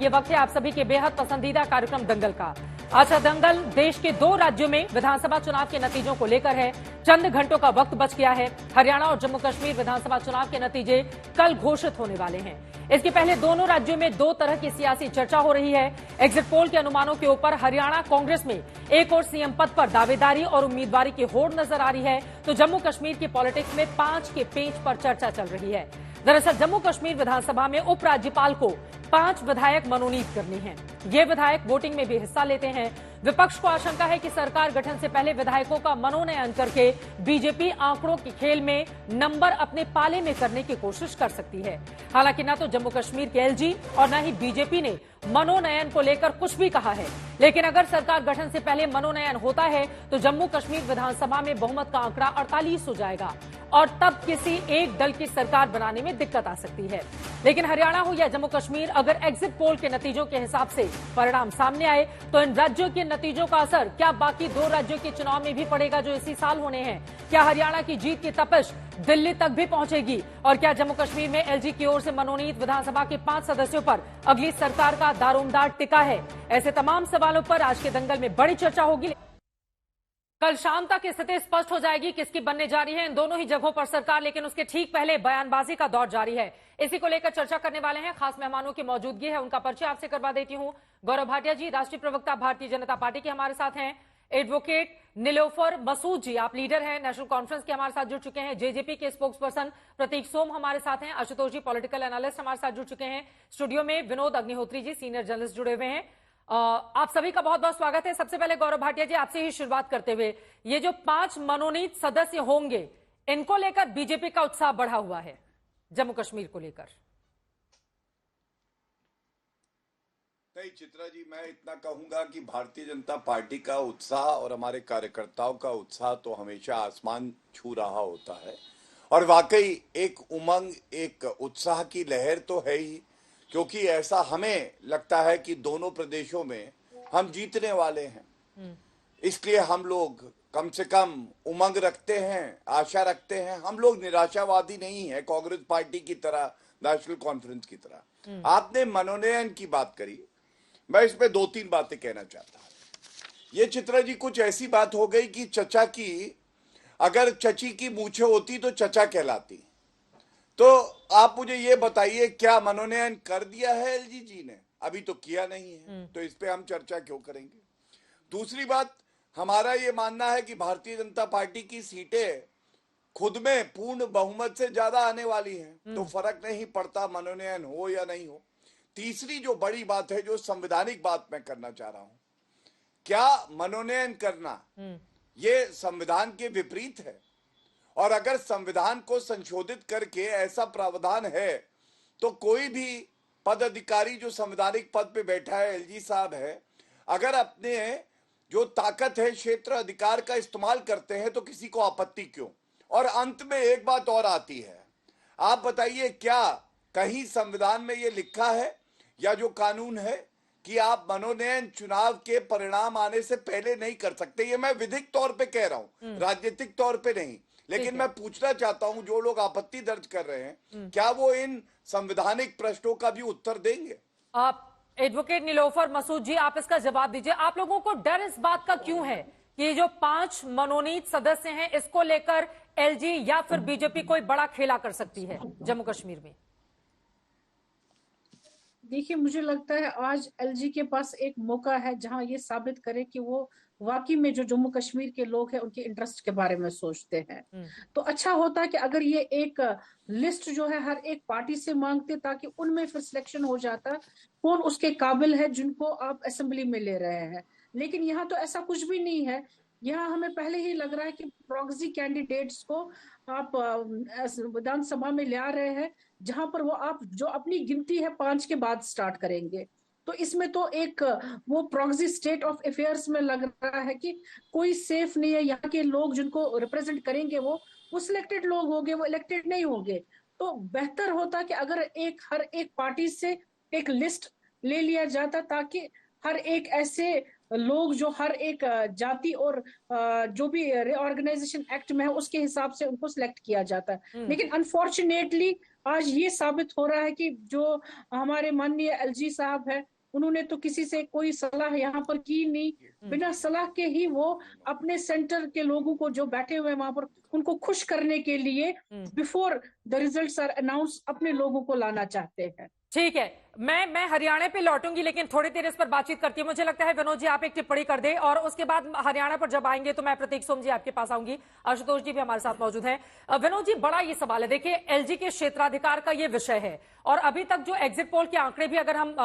ये वक्त है आप सभी के बेहद पसंदीदा कार्यक्रम दंगल का। आज का दंगल देश के 2 राज्यों में विधानसभा चुनाव के नतीजों को लेकर है। चंद घंटों का वक्त बच गया है। हरियाणा और जम्मू कश्मीर विधानसभा चुनाव के नतीजे कल घोषित होने वाले हैं। इसके पहले दोनों राज्यों में 2 तरह की सियासी चर्चा हो रही है। एग्जिट पोल के अनुमानों के ऊपर हरियाणा कांग्रेस में एक और सीएम पद पर दावेदारी और उम्मीदवारी की होड़ नजर आ रही है, तो जम्मू कश्मीर की पॉलिटिक्स में 5 के पेंच पर चर्चा चल रही है। दरअसल जम्मू कश्मीर विधानसभा में उपराज्यपाल को 5 विधायक मनोनीत करने हैं। ये विधायक वोटिंग में भी हिस्सा लेते हैं। विपक्ष को आशंका है कि सरकार गठन से पहले विधायकों का मनोनयन करके बीजेपी आंकड़ों के खेल में नंबर अपने पाले में करने की कोशिश कर सकती है। हालांकि न तो जम्मू कश्मीर के एलजी और न ही बीजेपी ने मनोनयन को लेकर कुछ भी कहा है, लेकिन अगर सरकार गठन से पहले मनोनयन होता है तो जम्मू कश्मीर विधानसभा में बहुमत का आंकड़ा 48 हो जाएगा और तब किसी एक दल की सरकार बनाने में दिक्कत आ सकती है। लेकिन हरियाणा हो या जम्मू कश्मीर, अगर एग्जिट पोल के नतीजों के हिसाब से परिणाम सामने आए तो इन राज्यों के नतीजों का असर क्या बाकी 2 राज्यों के चुनाव में भी पड़ेगा जो इसी साल होने हैं? क्या हरियाणा की जीत की तपिश दिल्ली तक भी पहुंचेगी? और क्या जम्मू कश्मीर में एलजी की ओर से मनोनीत विधानसभा के 5 सदस्यों पर अगली सरकार का दारोमदार टिका है? ऐसे तमाम सवालों पर आज के दंगल में बड़ी चर्चा होगी। कल शाम तक स्थिति स्पष्ट हो जाएगी किसकी बनने जा रही है इन दोनों ही जगहों पर सरकार, लेकिन उसके ठीक पहले बयानबाजी का दौर जारी है। इसी को लेकर चर्चा करने वाले हैं। खास मेहमानों की मौजूदगी है, उनका परिचय आपसे करवा देती हूं। गौरव भाटिया जी, राष्ट्रीय प्रवक्ता भारतीय जनता पार्टी के हमारे साथ हैं। एडवोकेट नीलोफर मसूद जी, आप लीडर हैं नेशनल कॉन्फ्रेंस के, हमारे साथ जुड़ चुके हैं। जेजेपी के स्पोक्स पर्सन प्रतीक सोम हमारे साथ हैं। आशुतोष जी, पॉलिटिकल एनालिस्ट, हमारे साथ जुड़ चुके हैं। स्टूडियो में विनोद अग्निहोत्री जी, सीनियर जर्नलिस्ट, जुड़े हुए हैं। आप सभी का बहुत बहुत स्वागत है। सबसे पहले गौरव भाटिया जी, आपसे ही शुरुआत करते हुए, ये जो 5 मनोनीत सदस्य होंगे, इनको लेकर बीजेपी का उत्साह बढ़ा हुआ है जम्मू कश्मीर को लेकर। नहीं चित्रा जी, मैं इतना कहूंगा कि भारतीय जनता पार्टी का उत्साह और हमारे कार्यकर्ताओं का उत्साह तो हमेशा आसमान छू रहा होता है। और वाकई एक उमंग, एक उत्साह की लहर तो है ही, क्योंकि ऐसा हमें लगता है कि दोनों प्रदेशों में हम जीतने वाले हैं। इसलिए हम लोग कम से कम उमंग रखते हैं, आशा रखते हैं। हम लोग निराशावादी नहीं है कांग्रेस पार्टी की तरह, नेशनल कॉन्फ्रेंस की तरह। आपने मनोनयन की बात करी, मैं इसमें 2-3 बातें कहना चाहता हूं। ये चित्रा जी कुछ ऐसी बात हो गई कि चचा की, अगर चची की मूछें होती तो चचा कहलाती। तो आप मुझे ये बताइए, क्या मनोनयन कर दिया है एलजी जी ने? अभी तो किया नहीं है, तो इस पे हम चर्चा क्यों करेंगे? दूसरी बात, हमारा ये मानना है कि भारतीय जनता पार्टी की सीटें खुद में पूर्ण बहुमत से ज्यादा आने वाली हैं, तो फर्क नहीं पड़ता मनोनयन हो या नहीं हो। तीसरी जो बड़ी बात है, जो संवैधानिक बात मैं करना चाह रहा हूं, क्या मनोनयन करना ये संविधान के विपरीत है? और अगर संविधान को संशोधित करके ऐसा प्रावधान है तो कोई भी पद अधिकारी जो संवैधानिक पद पे बैठा है, एलजी साहब है, अगर अपने जो ताकत है क्षेत्र अधिकार का इस्तेमाल करते हैं तो किसी को आपत्ति क्यों? और अंत में एक बात और आती है, आप बताइए, क्या कहीं संविधान में ये लिखा है या जो कानून है कि आप मनोनयन चुनाव के परिणाम आने से पहले नहीं कर सकते? ये मैं विधिक तौर पे कह रहा हूं, राजनीतिक तौर पे नहीं। लेकिन मैं पूछना चाहता हूं, जो लोग आपत्ति दर्ज कर रहे हैं, क्या वो इन संवैधानिक प्रश्नों का भी उत्तर देंगे? आप एडवोकेट नीलोफर मसूद जी, आप इसका जवाब दीजिए। आप लोगों को डर इस बात का क्यों है कि जो 5 मनोनीत सदस्य हैं, इसको लेकर एलजी या फिर बीजेपी कोई बड़ा खेला कर सकती है जम्मू कश्मीर में? देखिए, मुझे लगता है आज एलजी के पास एक मौका है जहां ये साबित करे कि वो वाकई में जो जम्मू कश्मीर के लोग हैं उनके इंटरेस्ट के बारे में सोचते हैं। तो अच्छा होता है कि अगर ये एक लिस्ट जो है हर एक पार्टी से मांगते, ताकि उनमें फिर सिलेक्शन हो जाता कौन उसके काबिल है जिनको आप असेंबली में ले रहे हैं। लेकिन यहाँ तो ऐसा कुछ भी नहीं है। यहाँ हमें पहले ही लग रहा है कि प्रॉक्सी कैंडिडेट्स को आप विधानसभा में ले आ रहे हैं, जहां पर वो आप जो अपनी गिनती है 5 के बाद स्टार्ट करेंगे। तो इसमें तो एक वो प्रॉक्सी स्टेट ऑफ अफेयर्स में लग रहा है कि कोई सेफ नहीं है। यहाँ के लोग जिनको रिप्रेजेंट करेंगे वो सिलेक्टेड लोग होंगे, वो इलेक्टेड नहीं होंगे। तो बेहतर होता कि अगर हर एक पार्टी से एक लिस्ट ले लिया जाता, ताकि हर एक ऐसे लोग जो हर एक जाति और जो भी रिऑर्गेनाइजेशन एक्ट में है उसके हिसाब से उनको सिलेक्ट किया जाता है। लेकिन अनफॉर्चुनेटली आज ये साबित हो रहा है कि जो हमारे माननीय एलजी साहब है, उन्होंने तो किसी से कोई सलाह यहाँ पर की नहीं, बिना सलाह के ही वो अपने सेंटर के लोगों को जो बैठे हुए वहां पर उनको खुश करने के लिए before the results are announce अपने लोगों को लाना चाहते हैं। ठीक है, मैं हरियाणा पे लौटूंगी, लेकिन थोड़ी देर इस पर बातचीत करती हूँ। मुझे लगता है विनोद जी आप एक टिप्पणी कर दे, और उसके बाद हरियाणा पर जब आएंगे तो मैं प्रतीक सोम जी आपके पास आऊंगी, आशुतोष जी भी हमारे साथ मौजूद हैं। विनोद जी, बड़ा ये सवाल है, देखिए एलजी के क्षेत्राधिकार का ये विषय है, और अभी तक जो एग्जिट पोल के आंकड़े भी अगर हम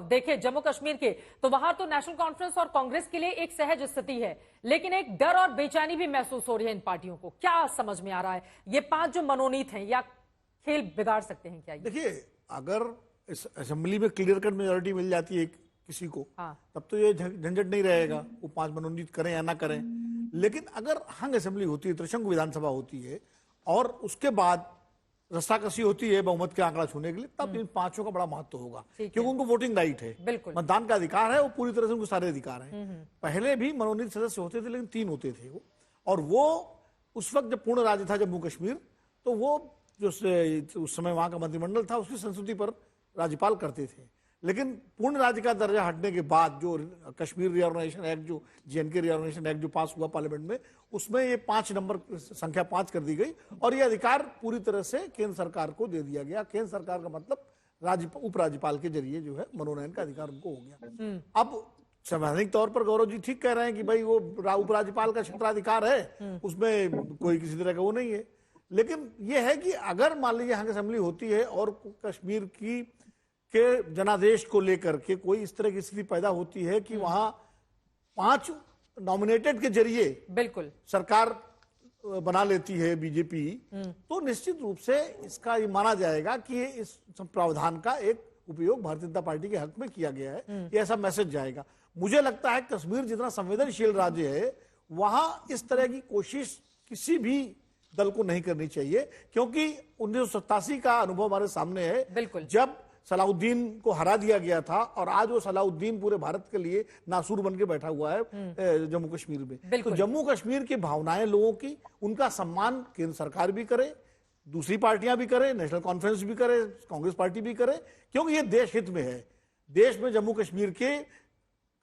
देखें जम्मू कश्मीर के, तो वहां तो नेशनल कॉन्फ्रेंस और कांग्रेस के लिए एक सहज स्थिति है, लेकिन एक डर और बेचैनी भी महसूस हो रही है इन पार्टियों को। क्या समझ में आ रहा है, ये 5 जो मनोनीत हैं, या खेल बिगाड़ सकते हैं क्या? देखिए, अगर इस असेंबली में क्लियर कट मेजोरिटी मिल जाती है किसी को, हाँ। तब तो ये झंझट नहीं रहेगा, वो 5 मनोनीत करें या ना करें। लेकिन अगर हंग असेंबली होती है, त्रिशंकु विधानसभा होती है, और उसके बाद रस्साकसी होती है बहुमत के आंकड़ा छूने के लिए, तब इन 5 का बड़ा महत्व होगा, क्योंकि उनको वोटिंग राइट है, बिल्कुल मतदान का अधिकार है, वो पूरी तरह से उनको सारे अधिकार हैं। पहले भी मनोनीत सदस्य होते थे, लेकिन 3 होते थे वो, और वो उस वक्त जब पूर्ण राज्य था जम्मू कश्मीर, तो वो जो उस समय वहां का मंत्रिमंडल था उसकी संस्तुति पर राज्यपाल करते थे। लेकिन पूर्ण राज्य का दर्जा हटने के बाद जो कश्मीर रिऑर्गेनाइजेशन एक्ट, जो जेएनके रिऑर्गेनाइजेशन एक्ट जो पास हुआ पार्लियामेंट में, उसमें ये 5 नंबर संख्या 5 कर दी गई, और ये अधिकार पूरी तरह से केंद्र सरकार को दे दिया गया। केंद्र सरकार का मतलब उपराज्यपाल के जरिए जो है मनोनयन का अधिकार उनको हो गया। अब संवैधानिक तौर पर गौरव जी ठीक कह रहे हैं कि भाई वो उपराज्यपाल का क्षेत्राधिकार है, उसमें कोई किसी तरह का वो नहीं है। लेकिन यह है कि अगर मान लीजिए यहाँ असेंबली होती है और कश्मीर के जनादेश को लेकर के कोई इस तरह की स्थिति पैदा होती है कि वहां 5 नॉमिनेटेड के जरिए बिल्कुल सरकार बना लेती है बीजेपी, तो निश्चित रूप से इसका ये माना जाएगा कि इस प्रावधान का एक उपयोग भारतीय जनता पार्टी के हक में किया गया है, ये ऐसा मैसेज जाएगा। मुझे लगता है कश्मीर जितना संवेदनशील राज्य है, वहां इस तरह की कोशिश किसी भी दल को नहीं करनी चाहिए, क्योंकि 1987 का अनुभव हमारे सामने है, बिल्कुल जब सलाउद्दीन को हरा दिया गया था, और आज वो सलाउद्दीन पूरे भारत के लिए नासूर बन के बैठा हुआ है जम्मू कश्मीर में। तो जम्मू कश्मीर की भावनाएं लोगों की, उनका सम्मान केंद्र सरकार भी करे, दूसरी पार्टियां भी करे, नेशनल कॉन्फ्रेंस भी करे, कांग्रेस पार्टी भी करे, क्योंकि ये देश हित में है। देश में जम्मू कश्मीर के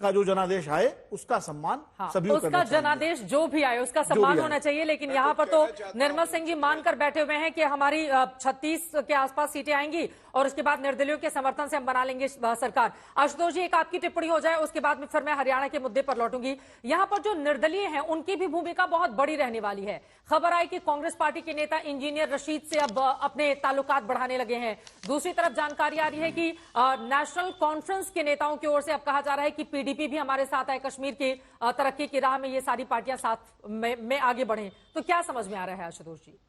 का जो जनादेश आए उसका सम्मान सभी को करना चाहिए। जनादेश जो भी आए उसका सम्मान होना चाहिए। लेकिन यहाँ पर तो निर्मल सिंह जी मानकर बैठे हुए हैं कि हमारी 36 के आसपास सीटें आएंगी और उसके बाद निर्दलियों के समर्थन से हम बना लेंगे सरकार। आशुतोष जी, एक आपकी टिप्पणी हो जाए, उसके बाद में फिर मैं हरियाणा के मुद्दे पर लौटूंगी। यहाँ पर जो निर्दलीय हैं उनकी भी भूमिका बहुत बड़ी रहने वाली है। खबर आई कि कांग्रेस पार्टी के नेता इंजीनियर रशीद से अब अपने ताल्लुकात बढ़ाने लगे हैं। दूसरी तरफ जानकारी आ रही है कि नेशनल कॉन्फ्रेंस के नेताओं की ओर से अब कहा जा रहा है कि पीडीपी भी हमारे साथ है, कश्मीर की तरक्की की राह में ये सारी पार्टियां साथ में आगे बढ़े। तो क्या समझ में आ रहा है आशुतोष जी?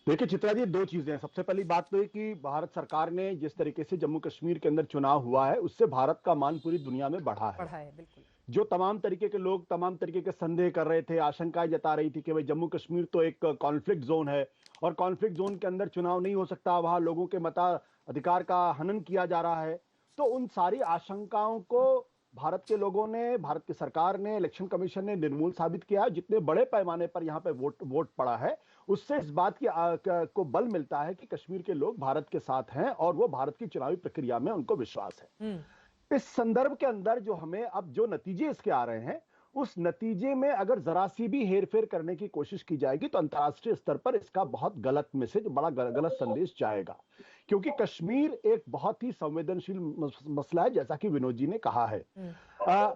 देखिए चित्रा जी, 2 चीजें हैं। सबसे पहली बात तो ये कि भारत सरकार ने जिस तरीके से जम्मू कश्मीर के अंदर चुनाव हुआ है, उससे भारत का मान पूरी दुनिया में बढ़ा है। बिल्कुल। जो तमाम तरीके के लोग तमाम तरीके के संदेह कर रहे थे, आशंकाएं जता रही थी कि भाई जम्मू कश्मीर तो एक कॉन्फ्लिक्ट जोन है और कॉन्फ्लिक्ट जोन के अंदर चुनाव नहीं हो सकता, वहां लोगों के मताधिकार का हनन किया जा रहा है, तो उन सारी आशंकाओं को भारत के लोगों ने, भारत की सरकार ने, इलेक्शन कमीशन ने निर्मूल साबित किया। जितने बड़े पैमाने पर यहाँ पे वोट पड़ा है, उससे इस बात को बल मिलता है कि कश्मीर के लोग भारत के साथ हैं और वो भारत की चुनावी प्रक्रिया में उनको विश्वास है। इस संदर्भ के अंदर जो हमें अब जो नतीजे इसके आ रहे हैं, उस नतीजे में अगर जरा सी भी हेरफेर करने की कोशिश की जाएगी तो अंतर्राष्ट्रीय स्तर पर इसका बहुत गलत मैसेज, बड़ा गलत संदेश जाएगा। क्योंकि कश्मीर एक बहुत ही संवेदनशील मसला है, जैसा कि विनोद जी ने कहा है।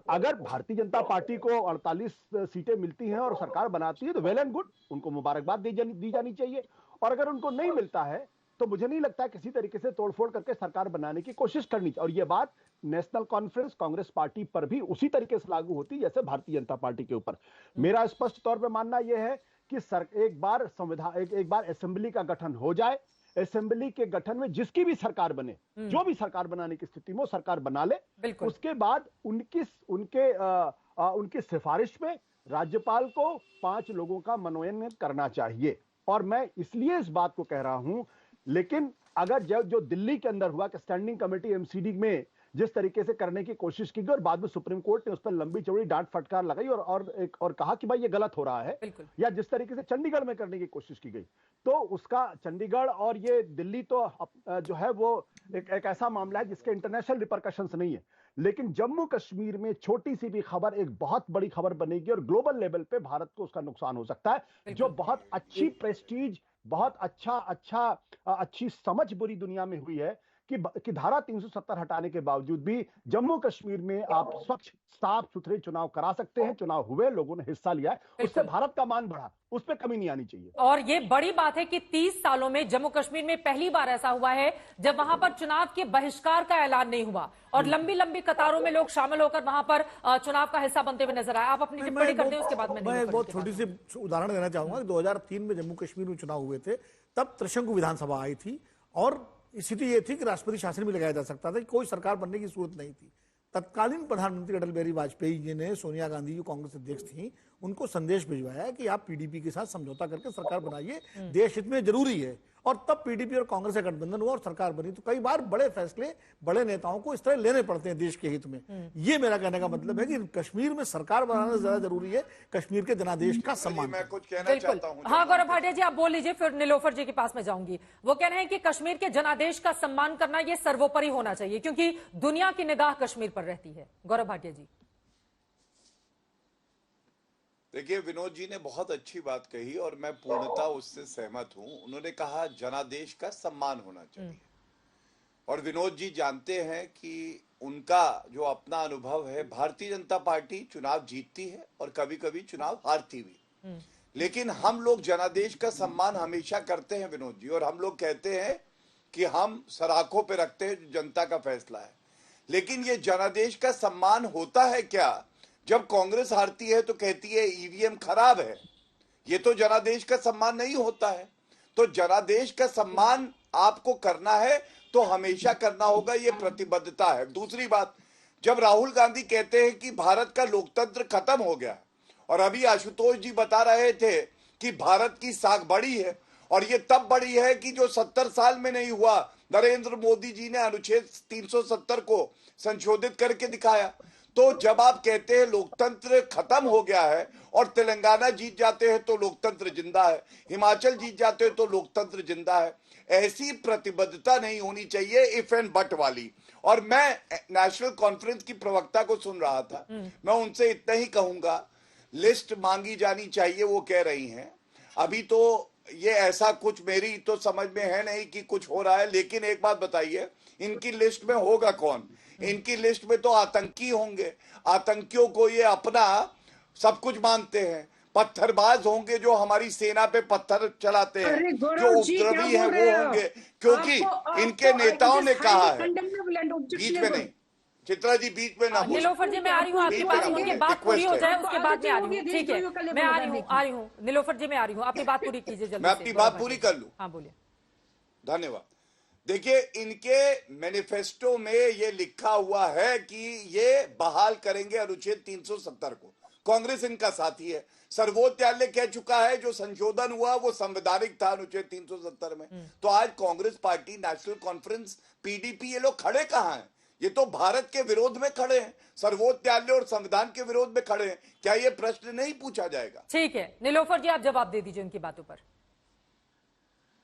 अगर भारतीय जनता पार्टी को 48 सीटें मिलती हैं और सरकार बनाती है तो वेल एंड गुड, उनको मुबारकबाद दी जानी चाहिए। और अगर उनको नहीं मिलता है तो मुझे नहीं लगता किसी तरीके से तोड़फोड़ करके सरकार बनाने की कोशिश करनी चाहिए। और यह बात नेशनल कॉन्फ्रेंस कांग्रेस पार्टी पर भी उसी तरीके से लागू होती जैसे भारतीय जनता पार्टी के ऊपर। मेरा स्पष्ट तौर पर मानना यह है कि एक बार असेंबली का गठन हो जाए, असेंबली के गठन में जिसकी भी सरकार बने, जो भी सरकार बनाने की स्थिति में सरकार बना ले, उसके बाद उनकी सिफारिश में राज्यपाल को 5 लोगों का मनोनयन करना चाहिए। और मैं इसलिए इस बात को कह रहा हूं, लेकिन अगर जो दिल्ली के अंदर हुआ कि स्टैंडिंग कमेटी एमसीडी में जिस तरीके से करने की कोशिश की गई और बाद में सुप्रीम कोर्ट ने उस पर लंबी चौड़ी डांट फटकार लगाई और कहा कि भाई ये गलत हो रहा है, या जिस तरीके से चंडीगढ़ में करने की कोशिश की गई, तो उसका चंडीगढ़ और ये दिल्ली तो जो है वो एक ऐसा मामला है जिसके इंटरनेशनल रिपरकशंस नहीं है। लेकिन जम्मू कश्मीर में छोटी सी भी खबर एक बहुत बड़ी खबर बनेगी और ग्लोबल लेवल पे भारत को उसका नुकसान हो सकता है, जो बहुत अच्छी प्रेस्टीज, बहुत अच्छी समझ पूरी दुनिया में हुई है कि धारा 370 हटाने के बावजूद भी जम्मू कश्मीर में आप स्वच्छ साफ सुथरे चुनाव करा सकते हैं। चुनाव हुए, लोगों ने हिस्सा लिया है, उससे भारत का मान बढ़ा, उस पर कमी नहीं आनी चाहिए। और ये बड़ी बात है कि 30 सालों में जम्मू कश्मीर में पहली बार ऐसा हुआ है जब वहां पर चुनाव के बहिष्कार का ऐलान नहीं हुआ और लंबी लंबी कतारों में लोग शामिल होकर वहां पर चुनाव का हिस्सा बनते हुए नजर आए। आप अपनी टिप्पणी करते हैं, उसके बाद मैं एक बहुत छोटी सी उदाहरण देना चाहूंगा। 2003 में जम्मू कश्मीर में चुनाव हुए थे, तब त्रिशंकु विधानसभा आई थी और स्थिति ये थी कि राष्ट्रपति शासन भी लगाया जा सकता था, कि कोई सरकार बनने की जरूरत नहीं थी। तत्कालीन प्रधानमंत्री अटल बिहारी वाजपेयी जी ने सोनिया गांधी जो कांग्रेस अध्यक्ष थी उनको संदेश भिजवाया कि आप पीडीपी के साथ समझौता करके सरकार बनाइए, देश हित में जरूरी है। और तब पीडीपी और कांग्रेस का गठबंधन हुआ और सरकार बनी। तो कई बार बड़े फैसले बड़े नेताओं को इस तरह लेने पड़ते हैं देश के हित में। ये मेरा कहने का मतलब है कि कश्मीर में सरकार बनाना ज्यादा जरूरी है, कश्मीर के जनादेश का सम्मान। मैं कुछ कहना चाहता हूं। हाँ गौरव भाटिया जी, आप बोल लीजिए, फिर नीलोफर जी के पास में जाऊंगी। वो कह रहे हैं कि कश्मीर के जनादेश का सम्मान करना यह सर्वोपरि होना चाहिए क्योंकि दुनिया की निगाह कश्मीर पर रहती है। गौरव भाटिया जी। देखिए, विनोद जी ने बहुत अच्छी बात कही और मैं पूर्णतः उससे सहमत हूं। उन्होंने कहा जनादेश का सम्मान होना चाहिए, और विनोद जी जानते हैं कि उनका जो अपना अनुभव है, भारतीय जनता पार्टी चुनाव जीतती है और कभी कभी चुनाव हारती भी, लेकिन हम लोग जनादेश का सम्मान हमेशा करते हैं विनोद जी। और हम लोग कहते हैं कि हम सराखों पे रखते हैं जो जनता का फैसला है। लेकिन ये जनादेश का सम्मान होता है क्या? जब कांग्रेस हारती है तो कहती है ईवीएम खराब है, ये तो जनादेश का सम्मान नहीं होता है। तो जनादेश का सम्मान आपको करना है तो हमेशा करना होगा, ये प्रतिबद्धता है। दूसरी बात, जब राहुल गांधी कहते हैं कि भारत का लोकतंत्र खत्म हो गया, और अभी आशुतोष जी बता रहे थे कि भारत की साख बढ़ी है, और ये तब बढ़ी है कि जो 70 साल में नहीं हुआ, नरेंद्र मोदी जी ने अनुच्छेद 370 को संशोधित करके दिखाया। तो जब आप कहते हैं लोकतंत्र खत्म हो गया है और तेलंगाना जीत जाते हैं तो लोकतंत्र जिंदा है, हिमाचल जीत जाते हैं तो लोकतंत्र जिंदा है, ऐसी प्रतिबद्धता नहीं होनी चाहिए इफ एंड बट वाली। और मैं नेशनल कॉन्फ्रेंस की प्रवक्ता को सुन रहा था, मैं उनसे इतना ही कहूंगा, लिस्ट मांगी जानी चाहिए, वो कह रही हैं। अभी तो ये ऐसा कुछ मेरी तो समझ में है नहीं कि कुछ हो रहा है, लेकिन एक बात बताइए, इनकी लिस्ट में होगा कौन? इनकी लिस्ट में तो आतंकी होंगे। आतंकियों को ये अपना सब कुछ मानते हैं। पत्थरबाज होंगे जो हमारी सेना पे पत्थर चलाते हैं, जो उपद्रवी हैं वो होंगे, क्योंकि इनके नेताओं ने कहा है। बीच में नहीं, चित्रा जी बीच में ना बोलो। नीलोफर जी मैं आ रही हूँ, आपकी बात उनकी बात पूरी हो जाए उसके बाद में आ रही हूँ। ठीक है, मैं आ रही हूँ नीलोफर जी, मैं आ रही हूँ, अपनी बात पूरी कीजिए जल्दी। मैं अपनी बात पूरी कर लूं। हाँ बोलिए। धन्यवाद। देखिए, इनके मैनिफेस्टो में ये लिखा हुआ है कि ये बहाल करेंगे अनुच्छेद 370 को। कांग्रेस इनका साथी है। सर्वोच्च न्यायालय कह चुका है जो संशोधन हुआ वो संवैधानिक था अनुच्छेद 370 में। तो आज Congress party, national conference, PDP, ये लोग खड़े कहां हैं? ये तो भारत के विरोध में खड़े हैं, सर्वोच्च न्यायालय और संविधान के विरोध में खड़े हैं। क्या ये प्रश्न नहीं पूछा जाएगा? ठीक है नीलोफर जी, आप जवाब दे दीजिए उनकी बातों पर।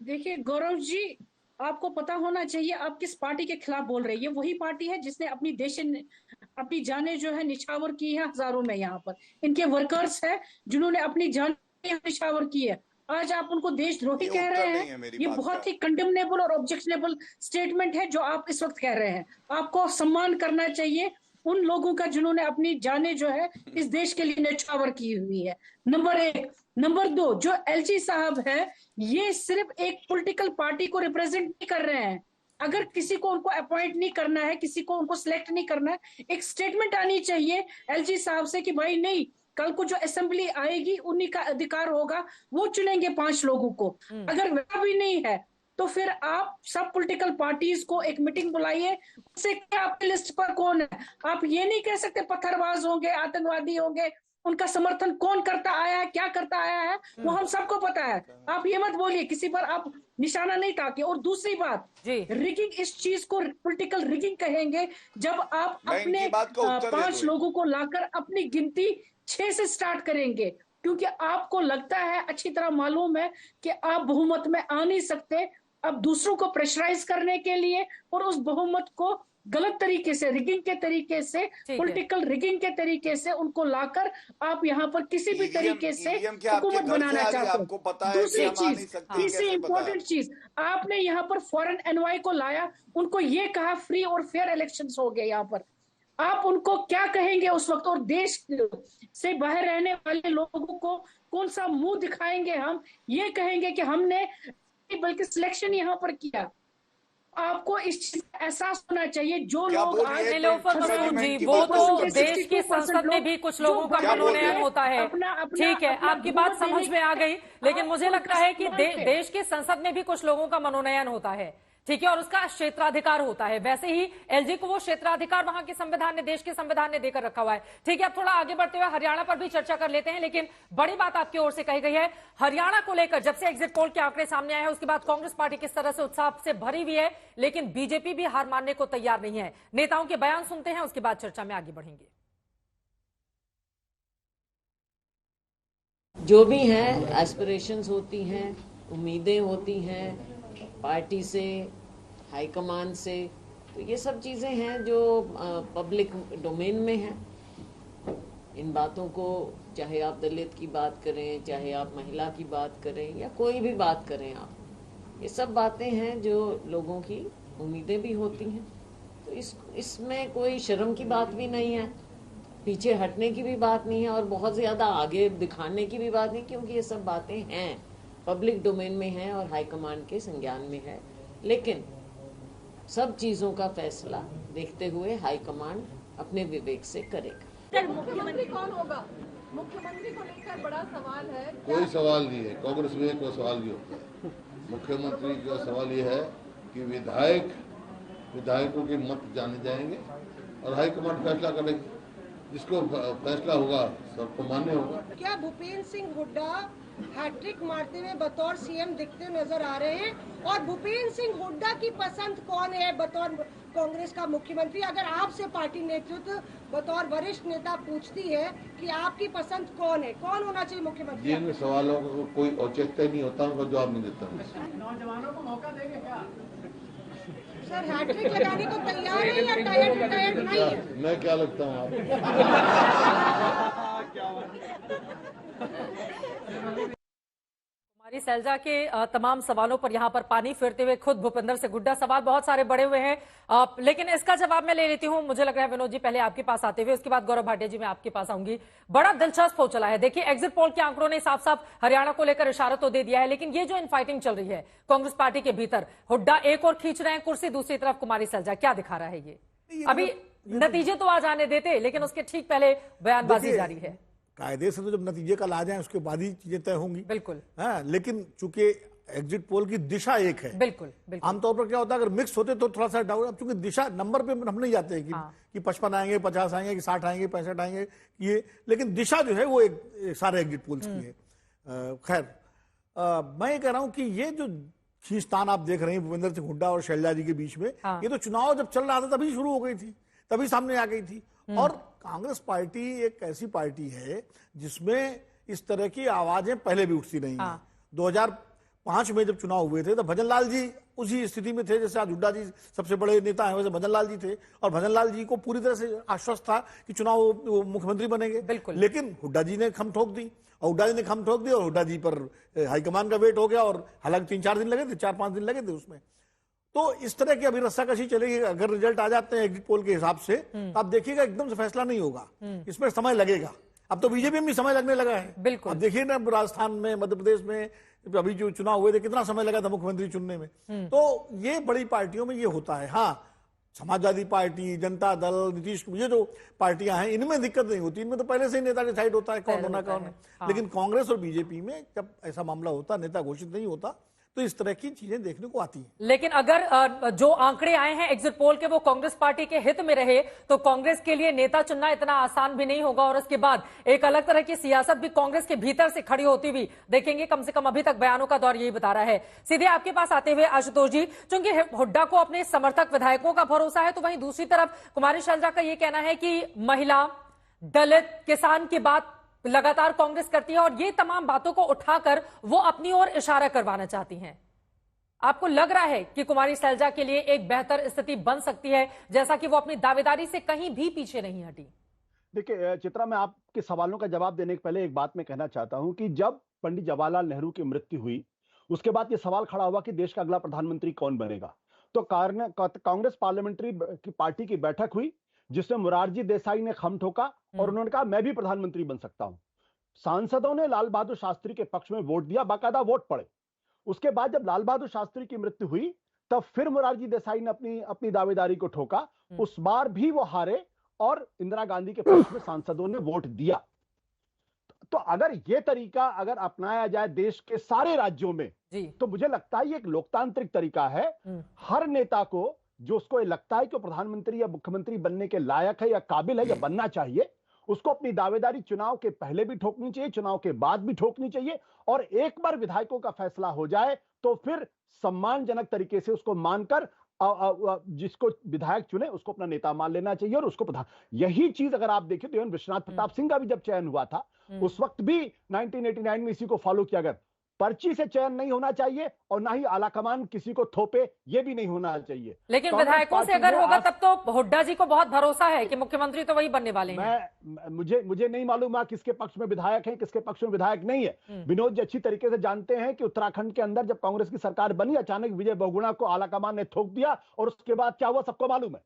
देखिए गौरव जी, आपको पता होना चाहिए आप किस पार्टी के खिलाफ बोल रहे हैं। ये वही पार्टी है जिसने अपनी जानें जो है निछावर की है हजारों में। यहाँ पर इनके वर्कर्स है जिन्होंने अपनी जान निछावर की है। आज आप उनको देशद्रोही कह रहे हैं। ये बहुत ही कंडेमनेबल और ऑब्जेक्शनेबल स्टेटमेंट है जो आप इस वक्त कह रहे हैं। आपको सम्मान करना चाहिए उन लोगों का जिन्होंने अपनी जानें जो है इस देश के लिए न्यौछावर की हुई है। नंबर 1। नंबर 2, जो एलजी साहब है ये सिर्फ एक पॉलिटिकल पार्टी को रिप्रेजेंट नहीं कर रहे हैं। अगर किसी को उनको अपॉइंट नहीं करना है, किसी को उनको सिलेक्ट नहीं करना है, एक स्टेटमेंट आनी चाहिए एलजी साहब से कि भाई नहीं, कल को जो असेंबली आएगी उन्हीं का अधिकार होगा, वो चुनेंगे 5 लोगों को। अगर वह भी नहीं है तो फिर आप सब पॉलिटिकल पार्टीज को एक मीटिंग बुलाइए, उससे क्या आपकी लिस्ट पर कौन है। आप ये नहीं कह सकते पत्थरबाज होंगे, आतंकवादी होंगे, उनका समर्थन कौन करता आया है, क्या करता आया है, वो हम सबको पता है। आप ये मत बोलिए किसी पर आप निशाना नहीं ताके। और दूसरी बात, रिगिंग, इस चीज को पॉलिटिकल रिगिंग कहेंगे जब आप अपने 5 लोगों को लाकर अपनी गिनती 6 से स्टार्ट करेंगे, क्योंकि आपको लगता है, अच्छी तरह मालूम है कि आप बहुमत में आ नहीं सकते। अब दूसरों को प्रेशराइज करने के लिए और उस बहुमत को गलत तरीके से, रिगिंग के तरीके से, पॉलिटिकल रिगिंग के तरीके से उनको लाकर आप यहाँ पर किसी भी तरीके से हुकूमत बनाना चाहते हो। दूसरी चीज, तीसरी इंपॉर्टेंट चीज, आपने यहाँ पर फॉरेन एनवॉय को लाया, उनको ये कहा फ्री और फेयर इलेक्शंस हो गए। यहाँ पर आप उनको क्या कहेंगे उस वक्त? और देश से बाहर रहने वाले लोगों को कौन सा मुंह दिखाएंगे? हम ये कहेंगे कि हमने बल्कि सिलेक्शन यहाँ पर किया। आपको इस चीज का एहसास होना चाहिए। जो लोग आज जी, वो तो देश की संसद में भी कुछ लोगों का मनोनयन होता है। ठीक है, आपकी बात समझ में आ गई, लेकिन मुझे लगता है कि देश की संसद में भी कुछ लोगों का मनोनयन होता है, ठीक है, और उसका क्षेत्राधिकार होता है। वैसे ही एलजी को वो क्षेत्राधिकार वहां के संविधान ने, देश के संविधान ने देकर रखा हुआ है। ठीक है, अब थोड़ा आगे बढ़ते हुए हरियाणा पर भी चर्चा कर लेते हैं, लेकिन बड़ी बात आपकी ओर से कही गई है। हरियाणा को लेकर जब से एग्जिट पोल के आंकड़े सामने आए हैं, उसके बाद कांग्रेस पार्टी किस तरह से उत्साह से भरी हुई है, लेकिन बीजेपी भी हार मानने को तैयार नहीं है। नेताओं के बयान सुनते हैं, उसके बाद चर्चा में आगे बढ़ेंगे। जो भी है, एस्पिरेशंस होती हैं, उम्मीदें होती हैं पार्टी से, हाईकमान से, तो ये सब चीज़ें हैं जो पब्लिक डोमेन में हैं। इन बातों को, चाहे आप दलित की बात करें, चाहे आप महिला की बात करें, या कोई भी बात करें आप, ये सब बातें हैं जो लोगों की उम्मीदें भी होती हैं। तो इसमें कोई शर्म की बात भी नहीं है, पीछे हटने की भी बात नहीं है, और बहुत ज़्यादा आगे दिखाने की भी बात नहीं, क्योंकि ये सब बातें हैं, पब्लिक डोमेन में है और हाईकमान के संज्ञान में है। लेकिन सब चीजों का फैसला देखते हुए हाईकमान अपने विवेक से करेगा। मुख्यमंत्री कौन होगा? मुख्यमंत्री को लेकर बड़ा सवाल है। कोई सवाल नहीं है, कांग्रेस में कोई सवाल नहीं होता है। मुख्यमंत्री का सवाल ये है कि विधायकों के मत जाने जाएंगे और हाईकमान फैसला करेगी। जिसको फैसला होगा सबको मान्य होगा। क्या भूपेंद्र सिंह हुड्डा हैट्रिक मारते हुए बतौर सीएम दिखते नजर आ रहे हैं? और भूपेंद्र सिंह हुड्डा की पसंद कौन है बतौर कांग्रेस का मुख्यमंत्री? अगर आपसे पार्टी नेतृत्व बतौर वरिष्ठ नेता पूछती है कि आपकी पसंद कौन है, कौन होना चाहिए मुख्यमंत्री? जिन सवालों को कोई औचित्य नहीं होता उनका जवाब नहीं देता। नौजवानों को मौका देंगे क्या? सर, हैट्रिक लगाने को तैयार है या टायर्ड नहीं है? मैं क्या लगता हूँ आप? कुमारी सैलजा के तमाम सवालों पर यहां पर पानी फेरते हुए खुद भूपेंद्र से गुड्डा सवाल बहुत सारे बड़े हुए हैं, लेकिन इसका जवाब मैं ले लेती हूं। मुझे लग रहा है विनोद जी पहले आपके पास आते हुए, उसके बाद गौरव भाटिया जी मैं आपके पास आऊंगी। बड़ा दिलचस्प हो चला है। देखिए, एग्जिट पोल के आंकड़ों ने साफ साफ हरियाणा को लेकर इशारा तो दे दिया है, लेकिन ये जो इनफाइटिंग चल रही है कांग्रेस पार्टी के भीतर, हुड्डा एक और खींच रहे हैं कुर्सी, दूसरी तरफ कुमारी सैलजा, क्या दिखा रहा है ये? अभी नतीजे तो आ जाने देते, लेकिन उसके ठीक पहले बयानबाजी जारी है। कायदे से तो जब नतीजे कल आ जाए उसके बाद ही चीजें तय होंगी, बिल्कुल। हाँ, लेकिन चूंकि एग्जिट पोल की दिशा एक है, बिल्कुल, बिल्कुल। आमतौर पर क्या होता है, अगर मिक्स होते तो थोड़ा सा डाउट। अब चूंकि दिशा नंबर पे हम नहीं जाते हैं कि 55 आएंगे, 50 आएंगे, कि 60 आएंगे, 65 आएंगे, ये, लेकिन दिशा जो है वो एक सारे एग्जिट पोल्स की है। खैर, मैं ये कह रहा हूं कि ये जो खींचतान आप देख रहे हैं भूपेंद्र सिंह हुड्डा और शैलजा जी के बीच में, ये तो चुनाव जब चल रहा था तभी शुरू हो गई थी, तभी सामने आ गई थी। और कांग्रेस पार्टी एक ऐसी पार्टी है जिसमें इस तरह की आवाजें पहले भी उठती रही हैं। 2005 में जब चुनाव हुए थे तो भजनलाल जी उसी स्थिति में थे, जैसे आज हुड्डा जी सबसे बड़े नेता हैं वैसे भजनलाल जी थे, और भजनलाल जी को पूरी तरह से आश्वस्त था कि चुनाव मुख्यमंत्री बनेंगे। लेकिन हुड्डा जी ने खम ठोक दी, और हुड्डा जी ने खम ठोक दी, और हुड्डा जी पर हाईकमान का वेट हो गया, और हालांकि 3-4 दिन लगे थे, 4-5 दिन लगे थे उसमें। तो इस तरह की अभी रस्साकशी चलेगी। अगर रिजल्ट आ जाते हैं एग्जिट पोल के हिसाब से, तो आप देखिएगा एकदम से फैसला नहीं होगा, इसमें समय लगेगा। अब तो बीजेपी में भी समय लगने लगा है, बिल्कुल। अब देखिए ना, राजस्थान में, मध्य प्रदेश में अभी जो चुनाव हुए थे, कितना समय लगा था मुख्यमंत्री चुनने में। तो ये बड़ी पार्टियों में ये होता है। हाँ, समाजवादी पार्टी, जनता दल, नीतीश, ये जो पार्टियां हैं, इनमें दिक्कत नहीं होती, इनमें तो पहले से ही नेता डिसाइड होता है कौन होना कौन है। लेकिन कांग्रेस और बीजेपी में जब ऐसा मामला होता, नेता घोषित नहीं होता, तो इस तरह की चीजें देखने को आती हैं। लेकिन अगर जो आंकड़े आए हैं एग्जिट पोल के वो कांग्रेस पार्टी के हित में रहे तो कांग्रेस के लिए नेता चुनना इतना आसान भी नहीं होगा, और उसके बाद एक अलग तरह की सियासत भी कांग्रेस के भीतर से खड़ी होती हुई देखेंगे। कम से कम अभी तक बयानों का दौर यही बता रहा है। सीधे आपके पास आते हुए आशुतोष जी, चूंकि हुड्डा को अपने समर्थक विधायकों का भरोसा है, तो वहीं दूसरी तरफ कुमारी शैलजा का यह कहना है कि महिला, दलित, किसान की बात लगातार कांग्रेस करती है और ये तमाम बातों को उठाकर वो अपनी ओर इशारा करवाना चाहती हैं। आपको लग रहा है कि कुमारी शैलजा के लिए एक बेहतर स्थिति बन सकती है, जैसा कि वो अपनी दावेदारी से कहीं भी पीछे नहीं हटी? देखिए चित्रा, मैं आपके सवालों का जवाब देने के पहले एक बात मैं कहना चाहता हूं कि जब पंडित जवाहरलाल नेहरू की मृत्यु हुई, उसके बाद यह सवाल खड़ा हुआ कि देश का अगला प्रधानमंत्री कौन बनेगा। तो कांग्रेस पार्लियामेंट्री की पार्टी की बैठक हुई जिसमें मोरारजी देसाई ने खम ठोका और उन्होंने कहा मैं भी प्रधानमंत्री बन सकता हूं। सांसदों ने लाल बहादुर शास्त्री के पक्ष में वोट दिया, बाकायदा वोट पड़े। उसके बाद जब लाल बहादुर शास्त्री की मृत्यु हुई तब फिर मोरारजी देसाई ने अपनी दावेदारी को ठोका। उस बार भी वो हारे और इंदिरा गांधी के पक्ष में सांसदों ने वोट दिया। तो अगर ये तरीका अगर अपनाया जाए देश के सारे राज्यों में तो मुझे लगता है ये एक लोकतांत्रिक तरीका है। हर नेता को जो उसको लगता है कि प्रधानमंत्री या मुख्यमंत्री बनने के लायक है या काबिल है या बनना चाहिए, उसको अपनी दावेदारी चुनाव के पहले भी ठोकनी चाहिए, चुनाव के बाद भी ठोकनी चाहिए। और एक बार विधायकों का फैसला हो जाए तो फिर सम्मानजनक तरीके से उसको मानकर जिसको विधायक चुने उसको अपना नेता मान लेना चाहिए और उसको प्रधान। यही चीज अगर आप देखें तो विश्वनाथ प्रताप सिंह का भी जब चयन हुआ था उस वक्त भी 1989 में इसी को फॉलो किया गया। पर्ची से चयन नहीं होना चाहिए और ना ही आलाकमान किसी को थोपे, ये भी नहीं होना चाहिए। लेकिन विधायकों से अगर होगा तब तो हुड्डा जी को बहुत भरोसा है कि मुख्यमंत्री तो वही बनने वाले हैं। मुझे नहीं मालूम है किसके पक्ष में विधायक है किसके पक्ष में विधायक नहीं है। विनोद जी अच्छी तरीके से जानते हैं कि उत्तराखंड के अंदर जब कांग्रेस की सरकार बनी, अचानक विजय बहुगुणा को आलाकमान ने थोप दिया और उसके बाद क्या हुआ सबको मालूम है।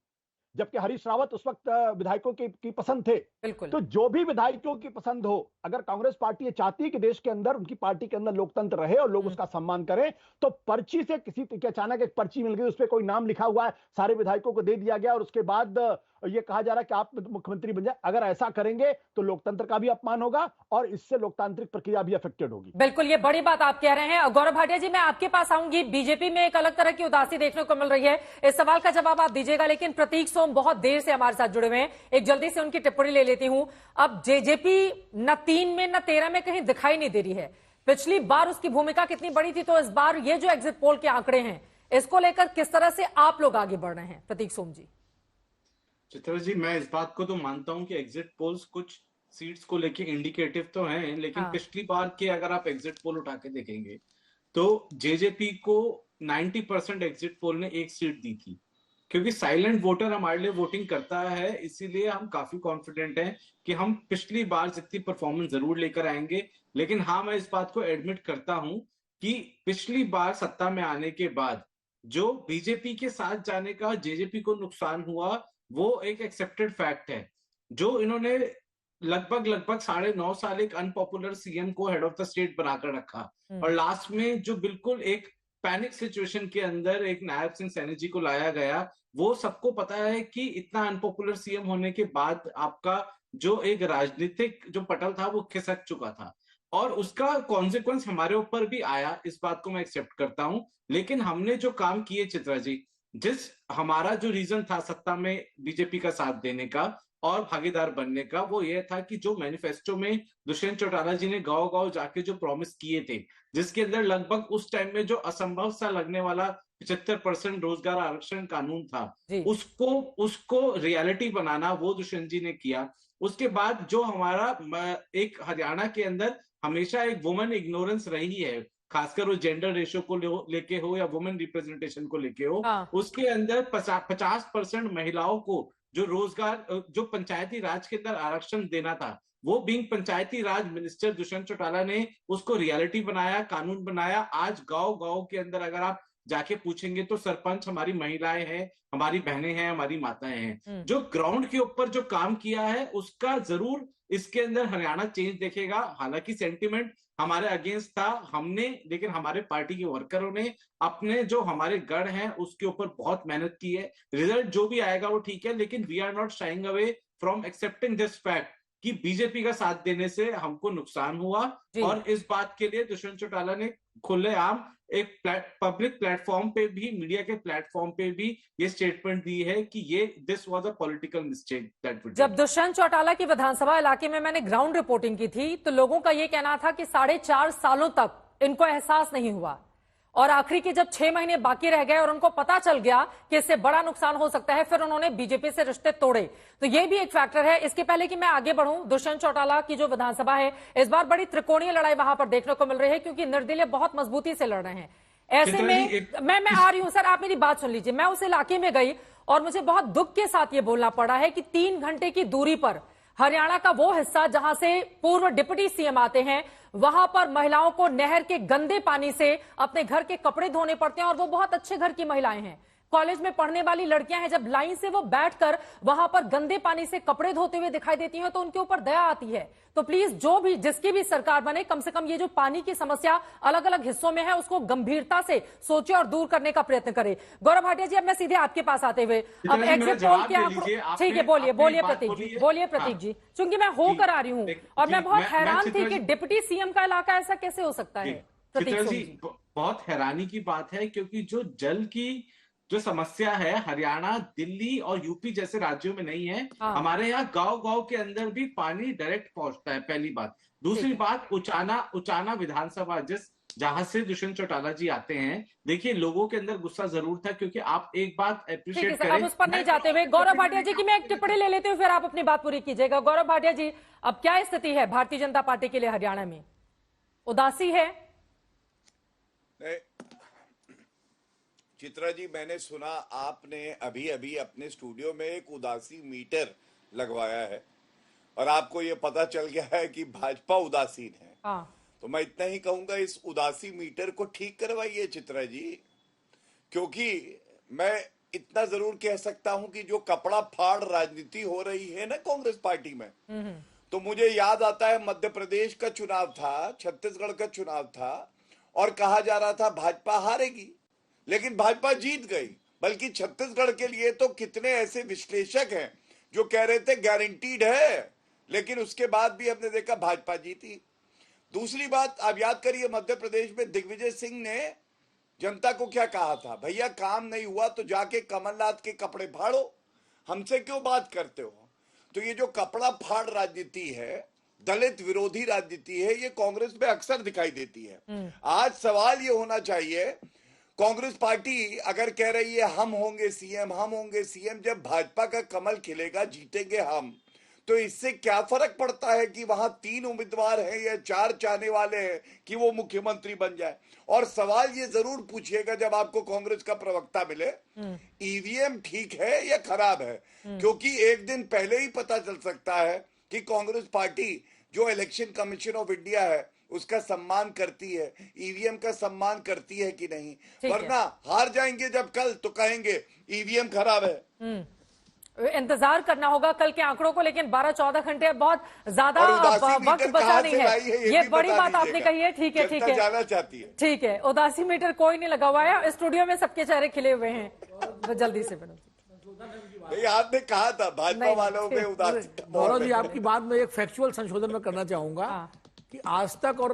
जबकि हरीश रावत उस वक्त विधायकों की पसंद थे। बिल्कुल। तो जो भी विधायकों की पसंद हो, अगर कांग्रेस पार्टी ये चाहती है कि देश के अंदर उनकी पार्टी के अंदर लोकतंत्र रहे और लोग उसका सम्मान करें, तो पर्ची से किसी के अचानक एक पर्ची मिल गई, उस पर कोई नाम लिखा हुआ है, सारे विधायकों को दे दिया गया और उसके बाद ये कहा जा रहा है कि आप मुख्यमंत्री बन जाए। अगर ऐसा करेंगे तो लोकतंत्र का भी अपमान होगा और इससे लोकतांत्रिक प्रक्रिया भी अफेक्टेड होगी। बिल्कुल, ये बड़ी बात आप कह रहे हैं। गौरव भाटिया जी, मैं आपके पास आऊंगी। बीजेपी में एक अलग तरह की उदासी देखने को मिल रही है, इस सवाल का जवाब आप दीजिएगा। लेकिन प्रतीक सोम बहुत देर से हमारे साथ जुड़े हुए हैं, एक जल्दी से उनकी टिप्पणी ले लेती हूं। अब जेजेपी न 3 में न 13 में कहीं दिखाई नहीं दे रही है। पिछली बार उसकी भूमिका कितनी बड़ी थी, तो इस बार ये जो एग्जिट पोल के आंकड़े हैं इसको लेकर किस तरह से आप लोग आगे बढ़ रहे हैं? प्रतीक सोम जी। चित्रा जी, मैं इस बात को तो मानता हूं कि एग्जिट पोल्स कुछ सीट्स को लेके इंडिकेटिव तो हैं, लेकिन पिछली बार के अगर आप एग्जिट पोल उठा के देखेंगे तो जेजेपी को 90% एग्जिट पोल ने एक सीट दी थी। क्योंकि साइलेंट वोटर हमारे लिए वोटिंग करता है, इसीलिए हम काफी कॉन्फिडेंट हैं कि हम पिछली बार जितनी परफॉर्मेंस जरूर लेकर आएंगे। लेकिन हाँ, मैं इस बात को एडमिट करता हूं कि पिछली बार सत्ता में आने के बाद जो बीजेपी के साथ जाने का जेजेपी को नुकसान हुआ वो एक एक्सेप्टेड फैक्ट है। जो इन्होंने लगभग 9.5 साल एक अनपॉपुलर सीएम को हेड ऑफ द स्टेट बनाकर रखा और लास्ट में जो बिल्कुल एक पैनिक सिचुएशन के अंदर एक नायब सिंह सैनी जी को लाया गया, वो सबको पता है कि इतना अनपॉपुलर सीएम होने के बाद आपका जो एक राजनीतिक जो पटल था वो खिसक चुका था और उसका कॉन्सिक्वेंस हमारे ऊपर भी आया। इस बात को मैं एक्सेप्ट करता हूं। लेकिन हमने जो काम किए चित्रा जी, जिस हमारा जो रीजन था सत्ता में बीजेपी का साथ देने का और भागीदार बनने का, वो ये था कि जो मैनिफेस्टो में दुष्यंत चौटाला जी ने गांव-गांव जाके जो प्रॉमिस किए थे, जिसके अंदर लगभग उस टाइम में जो असंभव सा लगने वाला 75% रोजगार आरक्षण कानून था, उसको रियलिटी बनाना वो दुष्यंत जी ने किया। उसके बाद जो हमारा एक हरियाणा के अंदर हमेशा एक वुमेन इग्नोरेंस रही है, खासकर वो जेंडर रेशियो को लेके हो या वुमेन रिप्रेजेंटेशन को लेके हो, उसके अंदर 50% महिलाओं को जो रोजगार, जो पंचायती राज के अंदर आरक्षण देना था, वो बीइंग पंचायती राज मिनिस्टर दुष्यंत चौटाला ने उसको रियलिटी बनाया, कानून बनाया। आज गांव-गांव के अंदर अगर आप जाके पूछेंगे तो सरपंच हमारी महिलाएं हैं, हमारी बहनें हैं, हमारी माताएं हैं। जो ग्राउंड के ऊपर जो काम किया है उसका जरूर इसके अंदर हरियाणा चेंज देखेगा। हालांकि सेंटिमेंट हमारे अगेंस्ट था, हमने, लेकिन हमारे पार्टी के वर्करों ने अपने जो हमारे गढ़ हैं उसके ऊपर बहुत मेहनत की है। रिजल्ट जो भी आएगा वो ठीक है, लेकिन we are not shying away from accepting this fact कि बीजेपी का साथ देने से हमको नुकसान हुआ और इस बात के लिए दुष्यंत चौटाला ने खुलेआम एक पब्लिक प्लेटफॉर्म पे भी, मीडिया के प्लेटफॉर्म पे भी ये स्टेटमेंट दी है कि ये this was a political mistake that we did. जब दुष्यंत चौटाला की विधानसभा इलाके में मैंने ग्राउंड रिपोर्टिंग की थी तो लोगों का ये कहना था कि 4.5 सालों तक इनको एहसास नहीं हुआ, और आखिरी के जब 6 महीने बाकी रह गए और उनको पता चल गया कि इससे बड़ा नुकसान हो सकता है, फिर उन्होंने बीजेपी से रिश्ते तोड़े। तो ये भी एक फैक्टर है। इसके पहले कि मैं आगे बढ़ूं, दुष्यंत चौटाला की जो विधानसभा है, इस बार बड़ी त्रिकोणीय लड़ाई वहां पर देखने को मिल रही है, क्योंकि निर्दलीय बहुत मजबूती से लड़ रहे हैं। ऐसे में मैं आ रही हूं सर, आप मेरी बात सुन लीजिए। मैं उस इलाके में गई और मुझे बहुत दुख के साथ ये बोलना पड़ा है कि 3 घंटे की दूरी पर हरियाणा का वो हिस्सा जहां से पूर्व डिप्टी सीएम आते हैं, वहां पर महिलाओं को नहर के गंदे पानी से अपने घर के कपड़े धोने पड़ते हैं, और वो बहुत अच्छे घर की महिलाएं हैं, कॉलेज में पढ़ने वाली लड़कियां हैं। जब लाइन से वो बैठकर वहां पर गंदे पानी से कपड़े धोते हुए दिखाई देती हैं तो उनके ऊपर दया आती है। तो प्लीज जो भी, जिसकी भी सरकार बने, कम से कम ये जो पानी की समस्या अलग अलग हिस्सों में है उसको गंभीरता से सोचे और दूर करने का प्रयत्न करे। गौरव भाटिया जी, अब मैं सीधे आपके पास आते हुए, अब एग्जिट पोल के आंकड़ों, ठीक है, बोलिए प्रतीक जी, बोलिए प्रतीक जी, क्योंकि मैं होकर आ रही हूं और मैं बहुत हैरान थी कि डिप्टी सीएम का इलाका ऐसा कैसे हो सकता है। प्रतीक जी, बहुत हैरानी की बात है, क्योंकि जो जल की जो समस्या है हरियाणा, दिल्ली और यूपी जैसे राज्यों में नहीं है। हमारे यहाँ गांव-गांव के अंदर भी पानी डायरेक्ट पहुंचता है, पहली बात। दूसरी बात, उचाना विधानसभा जहां से दुष्यंत चौटाला जी आते हैं, देखिए लोगों के अंदर गुस्सा जरूर था, क्योंकि आप एक बात अप्रिशिएट करें। अब उस पर नहीं जाते हुए गौरव भाटिया जी की मैं एक टिप्पणी ले लेती हूँ, फिर आप अपनी बात पूरी कीजिएगा। गौरव भाटिया जी, अब क्या स्थिति है भारतीय जनता पार्टी के लिए हरियाणा में? उदासी है? चित्रा जी, मैंने सुना आपने अभी अभी अपने स्टूडियो में एक उदासी मीटर लगवाया है और आपको ये पता चल गया है कि भाजपा उदासीन है। तो मैं इतना ही कहूंगा, इस उदासी मीटर को ठीक करवाइए चित्रा जी, क्योंकि मैं इतना जरूर कह सकता हूं कि जो कपड़ा फाड़ राजनीति हो रही है ना कांग्रेस पार्टी में, तो मुझे याद आता है मध्य प्रदेश का चुनाव था, छत्तीसगढ़ का चुनाव था, और कहा जा रहा था भाजपा हारेगी, लेकिन भाजपा जीत गई। बल्कि छत्तीसगढ़ के लिए तो कितने ऐसे विश्लेषक हैं जो कह रहे थे गारंटीड है, लेकिन उसके बाद भी हमने देखा भाजपा जीती। दूसरी बात, आप याद करिए मध्य प्रदेश में दिग्विजय सिंह ने जनता को क्या कहा था, भैया काम नहीं हुआ तो जाके कमलनाथ के कपड़े फाड़ो, हमसे क्यों बात करते हो। तो ये जो कपड़ा फाड़ राजनीति है, दलित विरोधी राजनीति है, ये कांग्रेस में अक्सर दिखाई देती है। आज सवाल ये होना चाहिए, कांग्रेस पार्टी अगर कह रही है हम होंगे सीएम, जब भाजपा का कमल खिलेगा, जीतेंगे हम, तो इससे क्या फर्क पड़ता है कि वहां 3 उम्मीदवार हैं या 4 चाहने वाले हैं कि वो मुख्यमंत्री बन जाए। और सवाल ये जरूर पूछिएगा जब आपको कांग्रेस का प्रवक्ता मिले, ईवीएम ठीक है या खराब है, क्योंकि एक दिन पहले ही पता चल सकता है कि कांग्रेस पार्टी जो इलेक्शन कमीशन ऑफ इंडिया है उसका सम्मान करती है, ईवीएम का सम्मान करती है कि नहीं, वरना हार जाएंगे जब कल तो कहेंगे ईवीएम खराब है। इंतजार करना होगा कल के आंकड़ों को, लेकिन 12-14 घंटे बहुत ज्यादा वक्त बचा नहीं है। ये बड़ी बात आपने कही है। ठीक है, ठीक है, जाना चाहती है, ठीक है। उदासी मीटर कोई नहीं लगा हुआ है, स्टूडियो में सबके चेहरे खिले हुए हैं। जल्दी से आपने कहा था भाजपा वालों में उदासी। गौरव जी, आपकी बात में एक फैक्चुअल संशोधन में करना चाहूंगा कि आज तक और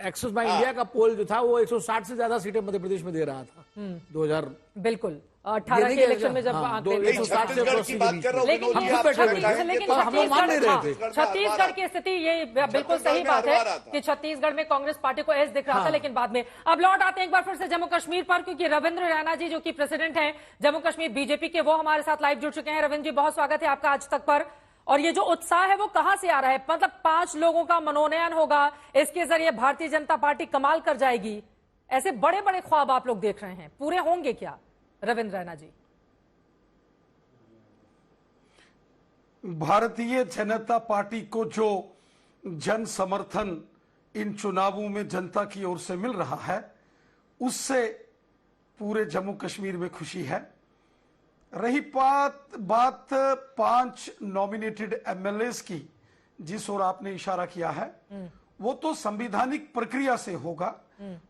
एक्सिस बैंक इंडिया का पोल जो था वो 160 से ज्यादा सीटें मध्य प्रदेश में दे रहा था 2000, बिल्कुल 18 के इलेक्शन में जब छत्तीसगढ़ की स्थिति, ये बिल्कुल सही बात है कि छत्तीसगढ़ में कांग्रेस पार्टी को एज दिख रहा था, लेकिन बाद में। अब लौट आते हैं एक बार फिर से जम्मू कश्मीर पर, क्योंकि रविंद्र रैना जी जो कि प्रेसिडेंट हैं जम्मू कश्मीर बीजेपी के, वो हमारे साथ लाइव जुड़ चुके हैं। रविंद्र जी, बहुत स्वागत है आपका आज तक पर। और ये जो उत्साह है वो कहां से आ रहा है? मतलब 5 लोगों का मनोनयन होगा, इसके जरिए भारतीय जनता पार्टी कमाल कर जाएगी, ऐसे बड़े बड़े ख्वाब आप लोग देख रहे हैं, पूरे होंगे क्या रविंद्र रैना जी? भारतीय जनता पार्टी को जो जन समर्थन इन चुनावों में जनता की ओर से मिल रहा है, उससे पूरे जम्मू कश्मीर में खुशी है। रही बात 5 नॉमिनेटेड एमएलएस की, जिस ओर आपने इशारा किया है, वो तो संवैधानिक प्रक्रिया से होगा,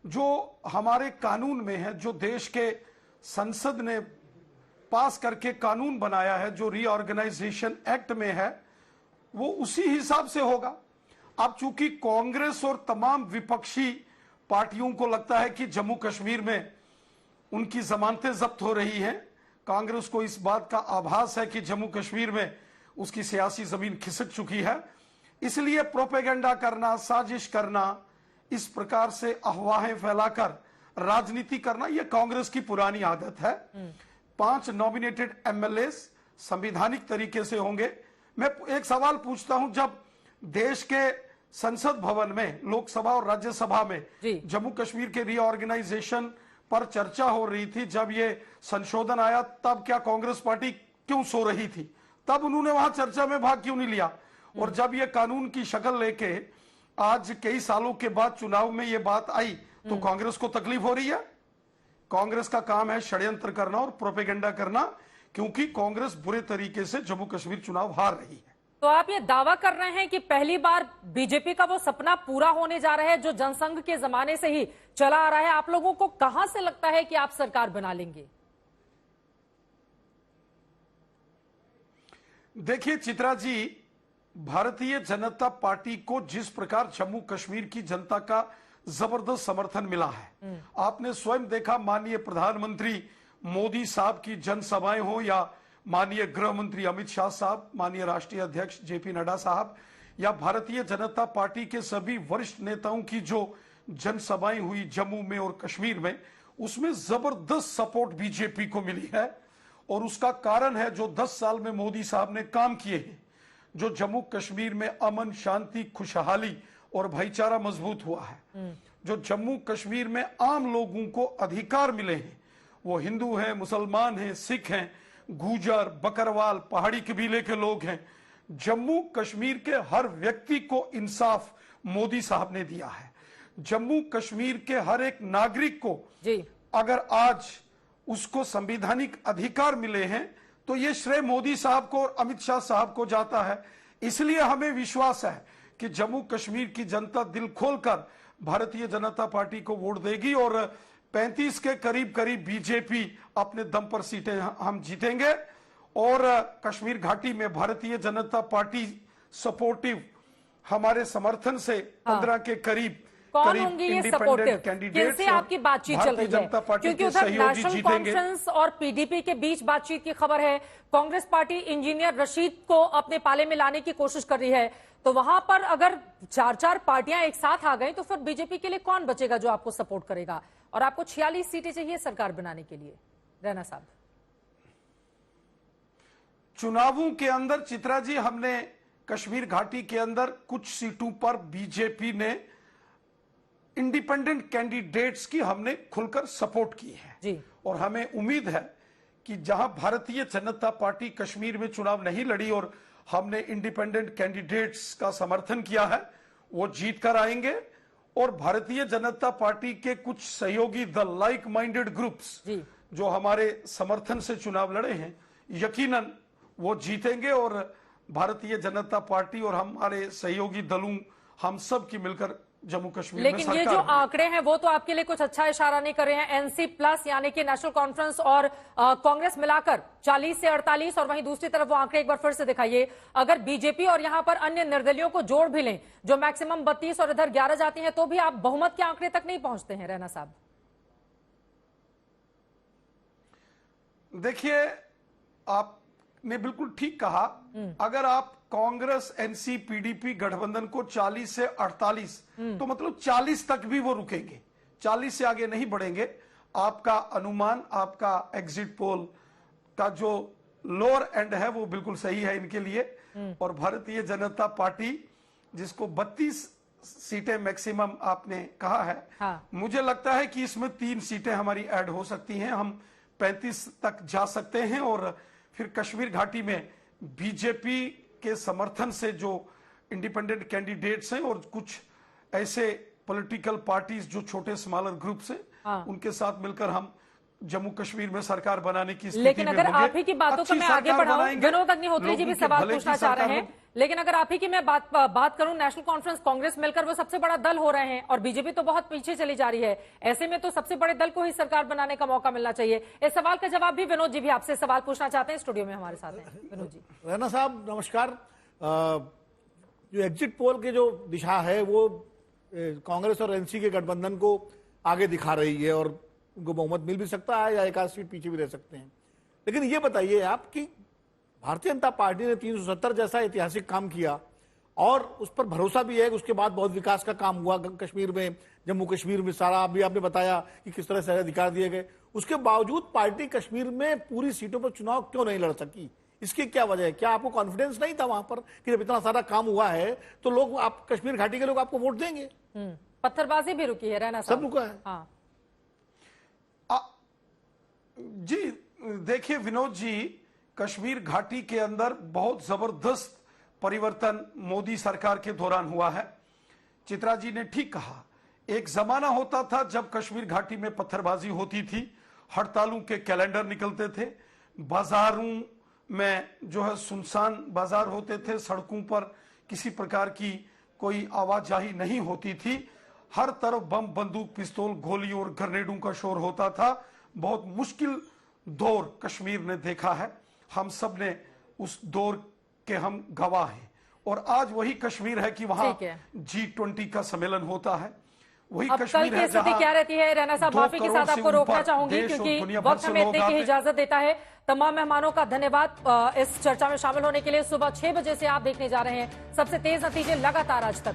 जो हमारे कानून में है, जो देश के संसद ने पास करके कानून बनाया है, जो रीऑर्गेनाइजेशन एक्ट में है, वो उसी हिसाब से होगा। अब चूंकि कांग्रेस और तमाम विपक्षी पार्टियों को लगता है कि जम्मू कश्मीर में उनकी जमानतें जब्त हो रही हैं। कांग्रेस को इस बात का आभास है कि जम्मू कश्मीर में उसकी सियासी जमीन खिसक चुकी है। इसलिए प्रोपेगेंडा करना, साजिश करना, इस प्रकार से अफवाहें फैलाकर राजनीति करना, यह कांग्रेस की पुरानी आदत है। 5 नॉमिनेटेड एमएलए संवैधानिक तरीके से होंगे। मैं एक सवाल पूछता हूं, जब देश के संसद भवन में, लोकसभा और राज्यसभा में जम्मू कश्मीर के रीऑर्गेनाइजेशन पर चर्चा हो रही थी, जब ये संशोधन आया, तब क्या कांग्रेस पार्टी क्यों सो रही थी? तब उन्होंने वहां चर्चा में भाग क्यों नहीं लिया? और जब ये कानून की शक्ल लेके आज कई सालों के बाद चुनाव में ये बात आई, तो कांग्रेस को तकलीफ हो रही है। कांग्रेस का काम है षड्यंत्र करना और प्रोपेगेंडा करना, क्योंकि कांग्रेस बुरे तरीके से जम्मू कश्मीर चुनाव हार रही है। तो आप ये दावा कर रहे हैं कि पहली बार बीजेपी का वो सपना पूरा होने जा रहा है जो जनसंघ के जमाने से ही चला आ रहा है। आप लोगों को कहां से लगता है कि आप सरकार बना लेंगे? देखिए चित्रा जी, भारतीय जनता पार्टी को जिस प्रकार जम्मू कश्मीर की जनता का जबरदस्त समर्थन मिला है, आपने स्वयं देखा, माननीय प्रधानमंत्री मोदी साहब की जनसभाएं हो या माननीय गृह मंत्री अमित शाह साहब, माननीय राष्ट्रीय अध्यक्ष जेपी नड्डा साहब, या भारतीय जनता पार्टी के सभी वरिष्ठ नेताओं की जो जनसभाएं हुई जम्मू में और कश्मीर में, उसमें जबरदस्त सपोर्ट बीजेपी को मिली है। और उसका कारण है जो 10 साल में मोदी साहब ने काम किए हैं, जो जम्मू कश्मीर में अमन, शांति, खुशहाली और भाईचारा मजबूत हुआ है, जो जम्मू कश्मीर में आम लोगों को अधिकार मिले हैं, वो हिंदू हैं, मुसलमान हैं, सिख हैं, गुजर, बकरवाल, पहाड़ी कबीले के लोग हैं। जम्मू कश्मीर के हर व्यक्ति को इंसाफ मोदी साहब ने दिया है। जम्मू कश्मीर के हर एक नागरिक को अगर आज उसको संवैधानिक अधिकार मिले हैं, तो ये श्रेय मोदी साहब को और अमित शाह साहब को जाता है। इसलिए हमें विश्वास है कि जम्मू कश्मीर की जनता दिल खोलकर भारतीय जनता पार्टी को वोट देगी और 35 के करीब बीजेपी अपने दम पर सीटें हम जीतेंगे। और कश्मीर घाटी में भारतीय जनता पार्टी सपोर्टिव, हमारे समर्थन से 15 के करीब कौन होंगे ये सपोर्टिव? किनसे आपकी बातचीत चल रही है? क्योंकि उधर नेशनल कॉन्फ्रेंस और पीडीपी के बीच बातचीत की खबर है। कांग्रेस पार्टी इंजीनियर रशीद को अपने पाले में लाने की कोशिश कर रही है। तो वहां पर अगर 4 पार्टियां एक साथ आ गई तो फिर बीजेपी के लिए कौन बचेगा जो आपको सपोर्ट करेगा? और आपको 46 सीटें चाहिए सरकार बनाने के लिए, रैना साहब। चुनावों के अंदर चित्रा जी, हमने कश्मीर घाटी के अंदर कुछ सीटों पर बीजेपी ने इंडिपेंडेंट कैंडिडेट्स की हमने खुलकर सपोर्ट की है जी। और हमें उम्मीद है कि जहां भारतीय जनता पार्टी कश्मीर में चुनाव नहीं लड़ी और हमने इंडिपेंडेंट कैंडिडेट्स का समर्थन किया है, वो जीत कर आएंगे। और भारतीय जनता पार्टी के कुछ सहयोगी दल, लाइक माइंडेड ग्रुप्स जो हमारे समर्थन से चुनाव लड़े हैं, यकीनन वो जीतेंगे। और भारतीय जनता पार्टी और हमारे सहयोगी दलों, हम सब की मिलकर जम्मू कश्मीर लेकिन में ये जो आंकड़े हैं वो तो आपके लिए कुछ अच्छा इशारा नहीं कर रहे हैं। एनसी प्लस यानी कि नेशनल कॉन्फ्रेंस और कांग्रेस मिलाकर 40 से 48, और वहीं दूसरी तरफ वो आंकड़े एक बार फिर से दिखाइए। अगर बीजेपी और यहां पर अन्य निर्दलियों को जोड़ भी लें, जो मैक्सिमम 32 और इधर 11 जाती हैं, तो भी आप बहुमत के आंकड़े तक नहीं पहुंचते हैं, रैना साहब। देखिए, आपने बिल्कुल ठीक कहा। अगर आप कांग्रेस, एनसी, पीडीपी गठबंधन को 40 से 48, तो मतलब 40 तक भी वो रुकेंगे, 40 से आगे नहीं बढ़ेंगे। आपका अनुमान, आपका एग्जिट पोल का जो लोअर एंड है वो बिल्कुल सही है इनके लिए। और भारतीय जनता पार्टी जिसको 32 सीटें मैक्सिमम आपने कहा है, मुझे लगता है कि इसमें 3 सीटें हमारी ऐड हो सकती हैं, हम 35 तक जा सकते हैं। और फिर कश्मीर घाटी में बीजेपी के समर्थन से जो इंडिपेंडेंट कैंडिडेट्स हैं और कुछ ऐसे पॉलिटिकल पार्टीज जो छोटे स्मॉलर ग्रुप्स हैं, उनके साथ मिलकर हम जम्मू कश्मीर में सरकार बनाने की स्थिति लेकिन में अगर होंगे। आप ही की बातों को मैं आगे बढ़ाऊं, विनोद अग्निहोत्री जी भी सवाल पूछना चाह रहे हैं, लेकिन अगर आप ही की मैं बात करूं, नेशनल कॉन्फ्रेंस, कांग्रेस मिलकर वो सबसे बड़ा दल हो रहे हैं और बीजेपी तो बहुत पीछे चली जा रही है। ऐसे में तो सबसे बड़े दल को ही सरकार बनाने का मौका मिलना चाहिए। इस सवाल का जवाब भी विनोद जी भी आपसे सवाल पूछना चाहते हैं, स्टूडियो में हमारे साथ हैं। विनोद जी। रैना साहब नमस्कार। जो एग्जिट पोल की जो दिशा है वो कांग्रेस और एनसी के गठबंधन को आगे दिखा रही है और उनको बहुमत मिल भी सकता है या एक आध सीट पीछे भी रह सकते हैं। लेकिन ये बताइए आप कि भारतीय जनता पार्टी ने 370 जैसा ऐतिहासिक काम किया और उस पर भरोसा भी है कि उसके बाद बहुत विकास का काम हुआ कश्मीर में, जम्मू कश्मीर में सारा। अभी आपने बताया कि किस तरह से अधिकार दिए गए, उसके बावजूद पार्टी कश्मीर में पूरी सीटों पर चुनाव क्यों नहीं लड़ सकी? इसकी क्या वजह है? क्या आपको कॉन्फिडेंस नहीं था वहां पर कि जब इतना सारा काम हुआ है तो लोग, आप कश्मीर घाटी के लोग आपको वोट देंगे? पत्थरबाजी भी रुकी है, रहना सब रुका है। हाँ। जी देखिए विनोद जी, कश्मीर घाटी के अंदर बहुत जबरदस्त परिवर्तन मोदी सरकार के दौरान हुआ है। चित्रा जी ने ठीक कहा, एक जमाना होता था जब कश्मीर घाटी में पत्थरबाजी होती थी, हड़तालों के कैलेंडर निकलते थे, बाजारों में जो है सुनसान बाजार होते थे, सड़कों पर किसी प्रकार की कोई आवाजाही नहीं होती थी, हर तरफ बम, बंदूक, पिस्तौल, गोलियों और ग्रेनेडों का शोर होता था। बहुत मुश्किल दौर कश्मीर ने देखा है, हम सब ने उस दौर के हम गवाह हैं। और आज वही कश्मीर है कि वहां G20 का सम्मेलन होता है, वही कश्मीर है जहां क्या रहती है। रैना साहब, माफी के साथ आपको रोकना चाहूंगी क्योंकि वक्त हमें इतने की इजाजत देता है। तमाम मेहमानों का धन्यवाद इस चर्चा में शामिल होने के लिए। सुबह 6 बजे से आप देखने जा रहे हैं सबसे तेज नतीजे लगातार आज तक।